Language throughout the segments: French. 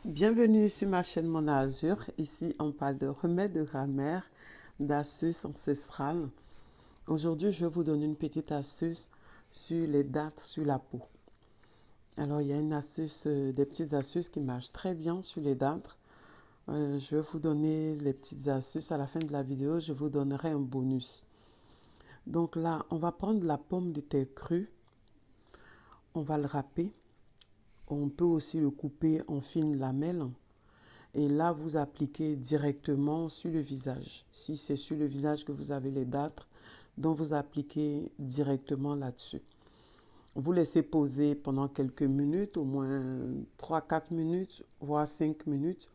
Bienvenue sur ma chaîne Mona Azur. Ici, on parle de remèdes de grammaire, d'astuces ancestrales. Aujourd'hui, je vais vous donner une petite astuce sur les dates sur la peau. Alors, il y a une astuce, des petites astuces qui marchent très bien sur les dates. Je vais vous donner les petites astuces. À la fin de la vidéo, je vous donnerai un bonus. Donc là, on va prendre la pomme de terre crue. On va le râper. On peut aussi le couper en fines lamelles. Et là, vous appliquez directement sur le visage. Si c'est sur le visage que vous avez les dates, donc vous appliquez directement là-dessus. Vous laissez poser pendant quelques minutes, au moins 3-4 minutes, voire 5 minutes.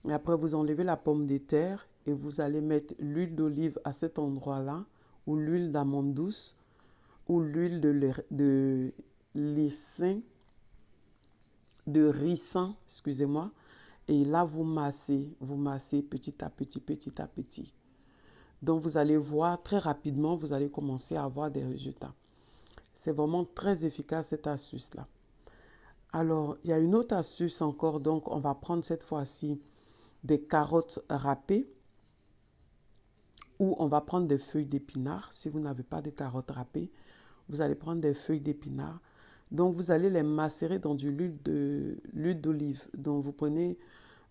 Et après, vous enlevez la pomme de terre et vous allez mettre l'huile d'olive à cet endroit-là, ou l'huile d'amande douce, ou l'huile de ricin, excusez-moi. Et là, vous massez petit à petit, petit à petit. Donc, vous allez voir très rapidement, vous allez commencer à avoir des résultats. C'est vraiment très efficace cette astuce-là. Alors, il y a une autre astuce encore. Donc, on va prendre cette fois-ci des carottes râpées ou on va prendre des feuilles d'épinards. Si vous n'avez pas de carottes râpées, vous allez prendre des feuilles d'épinards. Donc, vous allez les macérer dans de l'huile d'olive. Donc, vous prenez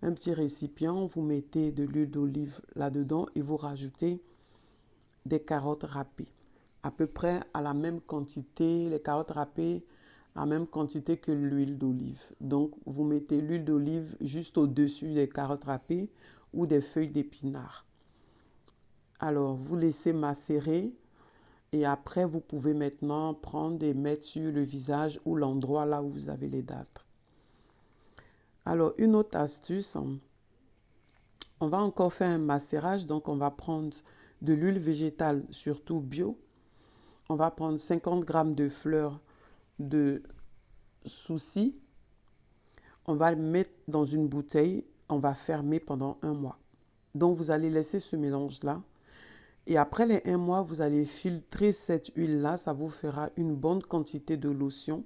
un petit récipient, vous mettez de l'huile d'olive là-dedans et vous rajoutez des carottes râpées. À peu près à la même quantité, les carottes râpées, à la même quantité que l'huile d'olive. Donc, vous mettez l'huile d'olive juste au-dessus des carottes râpées ou des feuilles d'épinards. Alors, vous laissez macérer et après, vous pouvez maintenant prendre et mettre sur le visage ou l'endroit là où vous avez les dates. Alors, une autre astuce, on va encore faire un macérage. Donc, on va prendre de l'huile végétale, surtout bio. On va prendre 50 grammes de fleurs de souci. On va le mettre dans une bouteille. On va fermer pendant 1 mois. Donc, vous allez laisser ce mélange-là. Et après les 1 mois, vous allez filtrer cette huile-là. Ça vous fera une bonne quantité de lotion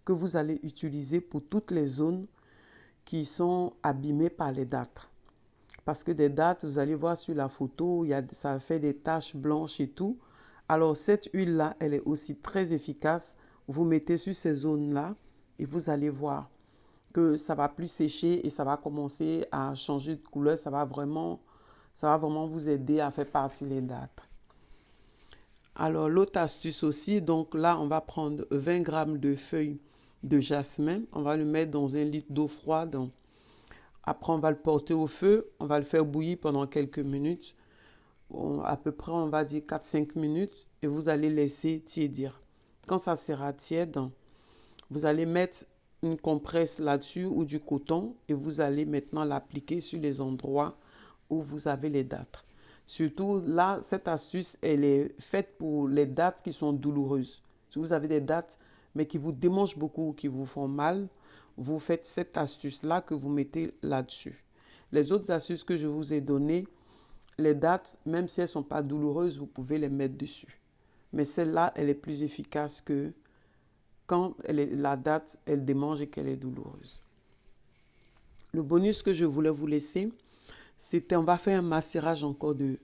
que vous allez utiliser pour toutes les zones qui sont abîmées par les dates. Parce que des dates, vous allez voir sur la photo, ça fait des taches blanches et tout. Alors cette huile-là, elle est aussi très efficace. Vous mettez sur ces zones-là et vous allez voir que ça va plus sécher et ça va commencer à changer de couleur. Ça va vraiment vous aider à faire partir les dates. Alors l'autre astuce aussi, donc là, on va prendre 20 grammes de feuilles de jasmin. On va le mettre dans 1 litre d'eau froide. Après, on va le porter au feu, on va le faire bouillir pendant quelques minutes. À peu près, on va dire 4-5 minutes et vous allez laisser tiédir. Quand ça sera tiède, vous allez mettre une compresse là-dessus ou du coton et vous allez maintenant l'appliquer sur les endroits où vous avez les dates. Surtout là, cette astuce, elle est faite pour les dates qui sont douloureuses. Si vous avez des dates, mais qui vous démangent beaucoup, qui vous font mal, vous faites cette astuce-là que vous mettez là-dessus. Les autres astuces que je vous ai données, les dates, même si elles ne sont pas douloureuses, vous pouvez les mettre dessus. Mais celle-là, elle est plus efficace que quand la date, elle démange et qu'elle est douloureuse. Le bonus que je voulais vous laisser, c'était on va faire un macérage encore de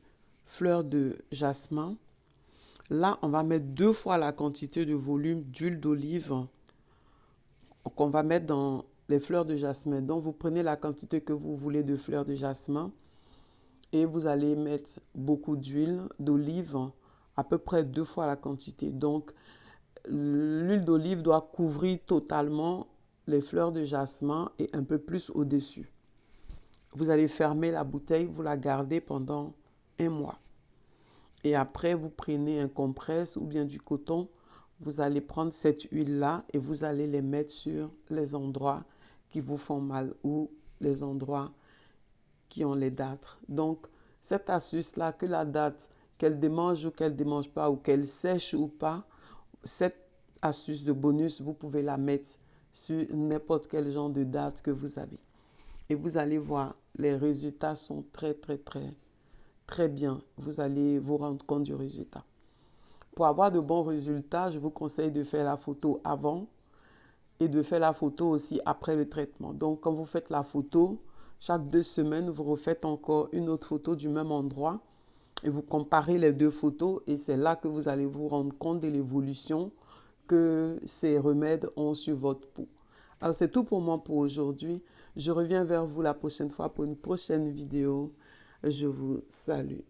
fleurs de jasmin. Là, on va mettre 2 fois la quantité de volume d'huile d'olive qu'on va mettre dans les fleurs de jasmin. Donc, vous prenez la quantité que vous voulez de fleurs de jasmin et vous allez mettre beaucoup d'huile d'olive, à peu près 2 fois la quantité. Donc, l'huile d'olive doit couvrir totalement les fleurs de jasmin et un peu plus au-dessus. Vous allez fermer la bouteille, vous la gardez pendant 1 mois. Et après, vous prenez un compresse ou bien du coton. Vous allez prendre cette huile-là et vous allez les mettre sur les endroits qui vous font mal ou les endroits qui ont les dates. Donc, cette astuce-là, que la date, qu'elle démange ou qu'elle ne démange pas, ou qu'elle sèche ou pas, cette astuce de bonus, vous pouvez la mettre sur n'importe quel genre de date que vous avez. Et vous allez voir, les résultats sont très, très, très, très bien. Vous allez vous rendre compte du résultat. Pour avoir de bons résultats, je vous conseille de faire la photo avant et de faire la photo aussi après le traitement. Donc, quand vous faites la photo, chaque 2 semaines, vous refaites encore une autre photo du même endroit et vous comparez les deux photos et c'est là que vous allez vous rendre compte de l'évolution que ces remèdes ont sur votre peau. Alors, c'est tout pour moi pour aujourd'hui. Je reviens vers vous la prochaine fois pour une prochaine vidéo. Je vous salue.